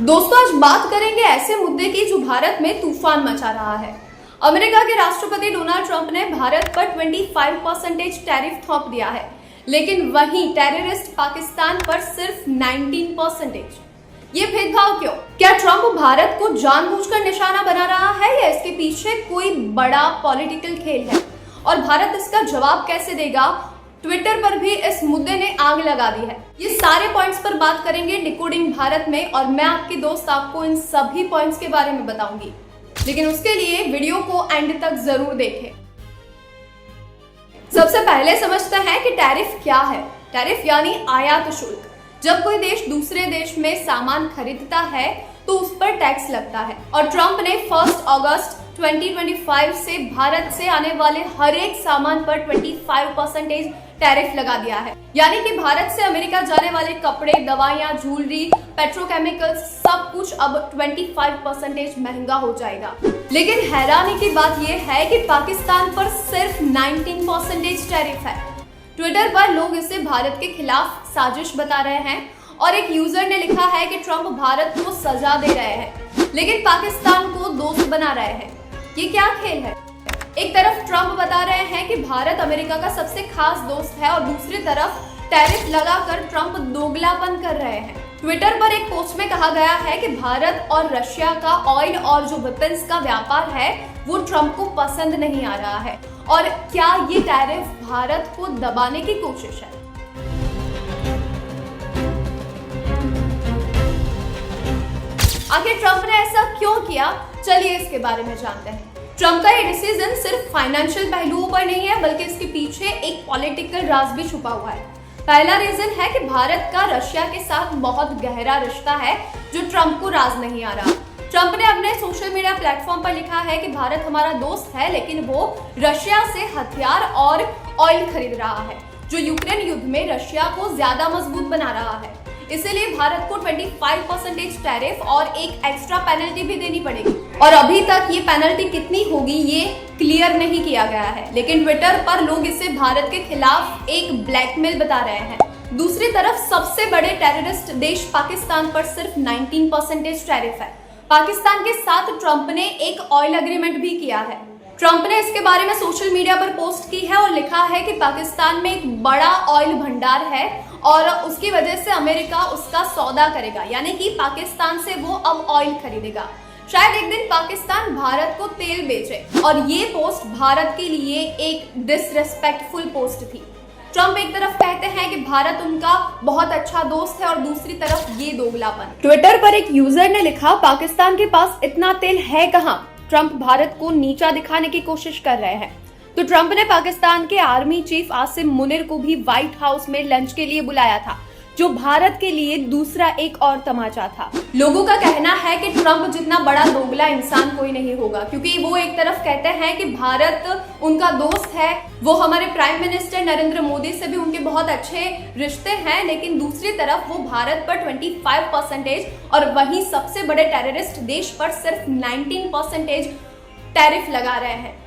दोस्तों, आज बात करेंगे ऐसे मुद्दे की जो भारत में तूफान मचा रहा है। अमेरिका के राष्ट्रपति डोनाल्ड ट्रंप ने भारत पर 25% टैरिफ थोप दिया है, लेकिन वहीं टेररिस्ट पाकिस्तान पर सिर्फ 19%। ये भेदभाव क्यों? क्या ट्रंप भारत को जानबूझकर निशाना बना रहा है या इसके पीछे कोई बड़ा पॉलिटिकल खेल है? और भारत इसका जवाब कैसे देगा? ट्विटर पर भी इस मुद्दे ने आग लगा दी है। ये सारे पॉइंट्स पर बात करेंगे डिकोडिंग भारत में, और मैं आपकी दोस्त आपको इन सभी पॉइंट्स के बारे में बताऊंगी, लेकिन उसके लिए वीडियो को एंड तक जरूर देखें। सबसे पहले समझते हैं कि टैरिफ क्या है। टैरिफ यानी आयात शुल्क। जब कोई देश दूसरे देश में सामान खरीदता है तो उस पर टैक्स लगता है, और ट्रंप ने 1 अगस्त 2025 से भारत से आने वाले हर एक सामान पर 25% टैरिफ लगा दिया है। यानी कि भारत से अमेरिका जाने वाले कपड़े, दवाइयां, ज्वेलरी, पेट्रोकेमिकल्स सब कुछ अब 25% महंगा हो जाएगा। लेकिन हैरानी की बात यह है कि पाकिस्तान पर सिर्फ 19% टैरिफ है। ट्विटर पर लोग इसे भारत के खिलाफ साजिश बता रहे हैं, और एक यूजर ने लिखा है कि ट्रंप भारत को सजा दे रहे हैं लेकिन पाकिस्तान को दोस्त बना रहे हैं। ये क्या खेल है? एक तरफ ट्रंप बता रहे हैं कि भारत अमेरिका का सबसे खास दोस्त है, और दूसरी तरफ टैरिफ लगाकर ट्रंप दोगलापन कर रहे हैं। ट्विटर पर एक पोस्ट में कहा गया है कि भारत और रशिया का ऑयल और जो वेपन्स का व्यापार है वो ट्रंप को पसंद नहीं आ रहा है। और क्या ये टैरिफ भारत को दबाने की कोशिश है? आखिर ट्रंप ने ऐसा क्यों किया? चलिए इसके बारे में जानते हैं। ट्रंप का ये डिसीजन सिर्फ फाइनेंशियल पहलुओं पर नहीं है, बल्कि इसके पीछे एक पॉलिटिकल राज भी छुपा हुआ है। पहला रीजन है कि भारत का रशिया के साथ बहुत गहरा रिश्ता है, जो ट्रंप को राज नहीं आ रहा। ट्रंप ने अपने सोशल मीडिया प्लेटफॉर्म पर लिखा है कि भारत हमारा दोस्त है, लेकिन वो रशिया से हथियार और ऑयल खरीद रहा है, जो यूक्रेन युद्ध में रशिया को ज्यादा मजबूत बना रहा है। इसीलिए भारत को 25% टैरिफ और एक एक्स्ट्रा पेनल्टी भी देनी पड़ेगी, और अभी तक ये पेनल्टी कितनी होगी ये क्लियर नहीं किया गया है। लेकिन ट्विटर पर लोग इसे भारत के खिलाफ एक ब्लैकमेल बता रहे हैं। दूसरी तरफ सबसे बड़े टेररिस्ट देश पाकिस्तान पर सिर्फ 19% टैरिफ है। पाकिस्तान के साथ ट्रंप ने एक ऑयल एग्रीमेंट भी किया है। ट्रंप ने इसके बारे में सोशल मीडिया पर पोस्ट की है और लिखा है कि पाकिस्तान में एक बड़ा ऑयल भंडार है और उसकी वजह से अमेरिका उसका सौदा करेगा, यानी कि पाकिस्तान से वो अब ऑयल खरीदेगा। शायद एक दिन पाकिस्तान भारत को तेल बेचे, और ये पोस्ट भारत के लिए एक डिसरेस्पेक्टफुल पोस्ट थी। ट्रंप एक तरफ कहते हैं कि भारत उनका बहुत अच्छा दोस्त है, और दूसरी तरफ ये दोगलापन। ट्विटर पर एक यूजर ने लिखा, पाकिस्तान के पास इतना तेल है कहां? ट्रंप भारत को नीचा दिखाने की कोशिश कर रहे हैं। तो ट्रंप ने पाकिस्तान के आर्मी चीफ आसिम मुनीर को भी व्हाइट हाउस में लंच के लिए बुलाया था, जो भारत के लिए दूसरा एक और तमाचा था। लोगों का कहना है कि ट्रंप जितना बड़ा दोगला इंसान कोई नहीं होगा, क्योंकि वो एक तरफ कहते हैं कि भारत उनका दोस्त है, वो हमारे प्राइम मिनिस्टर नरेंद्र मोदी से भी उनके बहुत अच्छे रिश्ते हैं, लेकिन दूसरी तरफ वो भारत पर 25% और वहीं सबसे बड़े टेररिस्ट देश पर सिर्फ 19% टैरिफ लगा रहे हैं।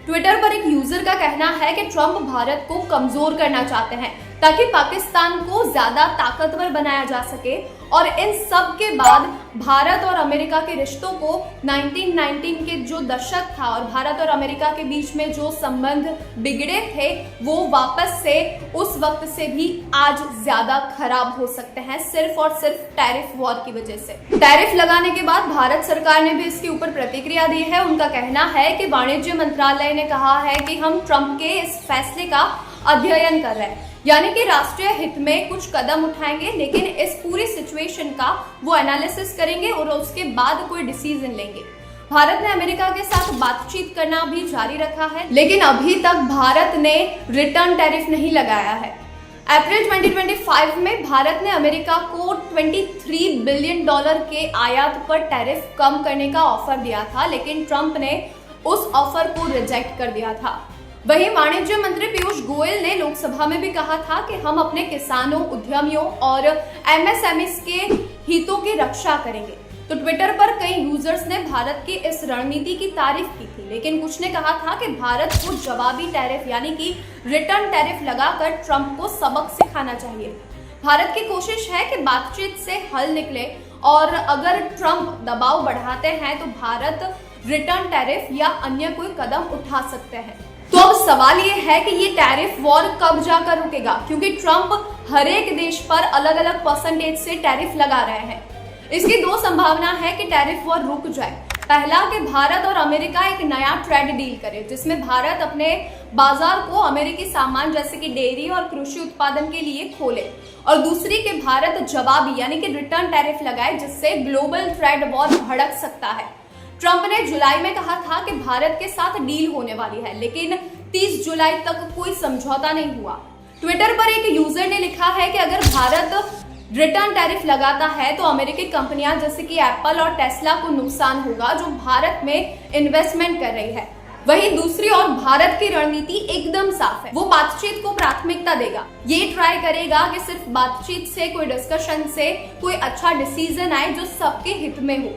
ट्विटर पर एक यूजर का कहना है कि ट्रंप भारत को कमजोर करना चाहते हैं ताकि पाकिस्तान को ज्यादा ताकतवर बनाया जा सके, और इन सब के बाद भारत और अमेरिका के रिश्तों को 1919 के जो दशक था और भारत और अमेरिका के बीच में जो संबंध बिगड़े थे वो वापस से उस वक्त से भी आज ज्यादा खराब हो सकते हैं, सिर्फ और सिर्फ टैरिफ वॉर की वजह से। टैरिफ लगाने के बाद भारत सरकार ने भी इसके ऊपर प्रतिक्रिया दी है। उनका कहना है कि वाणिज्य मंत्रालय ने कहा है कि हम ट्रंप के इस फैसले का अध्ययन कर रहे हैं, यानी कि राष्ट्रीय हित में कुछ कदम उठाएंगे, लेकिन इस पूरी सिचुएशन का वो एनालिसिस करेंगे और उसके बाद कोई डिसीजन लेंगे। भारत ने अमेरिका के साथ बातचीत करना भी जारी रखा है, लेकिन अभी तक भारत ने रिटर्न टैरिफ नहीं लगाया है। अप्रैल 2025 में भारत ने अमेरिका को $23 बिलियन के आयात पर टैरिफ कम करने का ऑफर दिया था, लेकिन ट्रंप ने उस ऑफर को रिजेक्ट कर दिया था। वहीं वाणिज्य मंत्री पीयूष गोयल ने लोकसभा में भी कहा था कि हम अपने किसानों, उद्यमियों और एमएसएमईज के हितों की रक्षा करेंगे। तो ट्विटर पर कई यूजर्स ने भारत की इस रणनीति की तारीफ की थी, लेकिन कुछ ने कहा था कि भारत को जवाबी टैरिफ यानी कि रिटर्न टैरिफ लगाकर ट्रंप को सबक सिखाना चाहिए। भारत की कोशिश है कि बातचीत से हल निकले और अगर ट्रंप दबाव बढ़ाते हैं तो भारत रिटर्न टैरिफ या अन्य कोई कदम उठा सकते हैं। तो अब सवाल ये है कि ये टैरिफ वॉर कब जाकर रुकेगा, क्योंकि ट्रंप हर एक देश पर अलग अलग परसेंटेज से टैरिफ लगा रहे हैं। इसकी दो संभावना है कि टैरिफ वॉर रुक जाए। पहला कि भारत और अमेरिका एक नया ट्रेड डील करे जिसमें भारत अपने बाजार को अमेरिकी सामान जैसे कि डेयरी और कृषि उत्पादन के लिए खोले, और दूसरी कि भारत जवाबी यानी कि रिटर्न टैरिफ लगाए जिससे ग्लोबल ट्रेड वॉर भड़क सकता है। ट्रंप ने जुलाई में कहा था कि भारत के साथ डील होने वाली है, लेकिन 30 जुलाई तक कोई समझौता नहीं हुआ। ट्विटर पर एक यूजर ने लिखा है कि अगर भारत रिटर्न टैरिफ लगाता है तो अमेरिकी कंपनियां जैसे कि एप्पल और टेस्ला को नुकसान होगा जो भारत में इन्वेस्टमेंट कर रही है। वहीं दूसरी ओर भारत की रणनीति एकदम साफ है, वो बातचीत को प्राथमिकता देगा। ये ट्राई करेगा कि सिर्फ बातचीत से, कोई डिस्कशन से कोई अच्छा डिसीजन आए जो सबके हित में हो।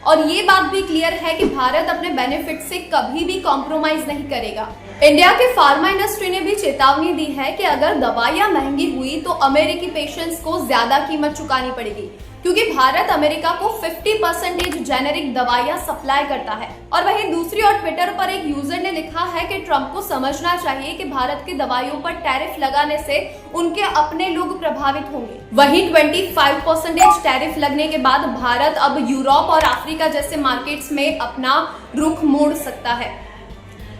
और ये बात भी क्लियर है कि भारत अपने बेनिफिट से कभी भी कॉम्प्रोमाइज नहीं करेगा। इंडिया के फार्मा इंडस्ट्री ने भी चेतावनी दी है कि अगर दवाइयां महंगी हुई तो अमेरिकी पेशेंट्स को ज्यादा कीमत चुकानी पड़ेगी, क्योंकि भारत अमेरिका को 50% जेनेरिक दवाइयां सप्लाई करता है। और वहीं दूसरी ओर ट्विटर पर एक यूजर ने लिखा है कि ट्रंप को समझना चाहिए कि भारत की दवाइयों पर टैरिफ लगाने से उनके अपने लोग प्रभावित होंगे। वहीं 25% टैरिफ लगने के बाद भारत अब यूरोप और अफ्रीका जैसे मार्केट्स में अपना रुख मोड़ सकता है,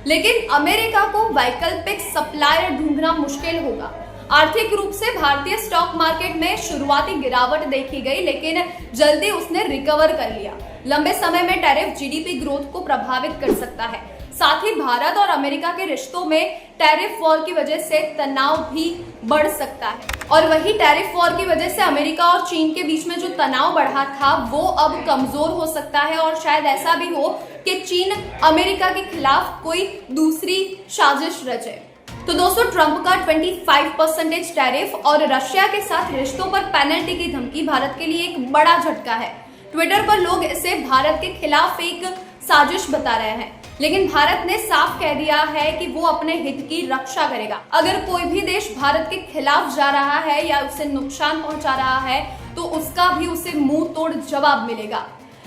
लेकिन अमेरिका को वैकल्पिक सप्लायर ढूंढना मुश्किल होगा। आर्थिक रूप से भारतीय स्टॉक मार्केट में शुरुआती गिरावट देखी गई, लेकिन जल्दी उसने रिकवर कर लिया। लंबे समय में टैरिफ जीडीपी ग्रोथ को प्रभावित कर सकता है। साथ ही भारत और अमेरिका के रिश्तों में टैरिफ वॉर की वजह से तनाव भी बढ़ सकता है। और वही टैरिफ वॉर की वजह से अमेरिका और चीन के बीच में जो तनाव बढ़ा था वो अब कमजोर हो सकता है, और शायद ऐसा भी हो कि चीन अमेरिका के खिलाफ कोई दूसरी साजिश रचे। तो दोस्तों, ट्रंप का 25% टैरिफ और रशिया के साथ रिश्तों पर पेनल्टी की धमकी भारत के लिए एक बड़ा झटका है। ट्विटर पर लोग इसे भारत के खिलाफ एक साजिश बता रहे हैं, लेकिन भारत ने साफ कह दिया है कि वो अपने हित की रक्षा करेगा। अगर कोई भी देश भारत के खिलाफ जा रहा है या उसे नुकसान पहुंचा रहा है तो उसका भी उसे मुंह तोड़ जवाब मिलेगा।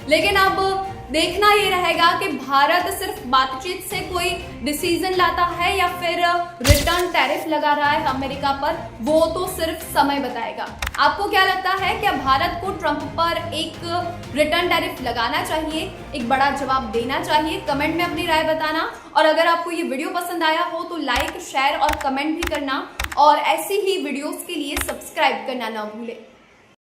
लेकिन अब देखना ये रहेगा कि भारत सिर्फ बातचीत से कोई डिसीजन लाता है या फिर रिटर्न टैरिफ लगा रहा है अमेरिका पर, वो तो सिर्फ समय बताएगा। आपको क्या लगता है, क्या भारत को ट्रंप पर एक रिटर्न टैरिफ लगाना चाहिए, एक बड़ा जवाब देना चाहिए? कमेंट में अपनी राय बताना। और अगर आपको ये वीडियो पसंद आया हो तो लाइक, शेयर और कमेंट भी करना, और ऐसी ही वीडियोस के लिए सब्सक्राइब करना ना भूलें।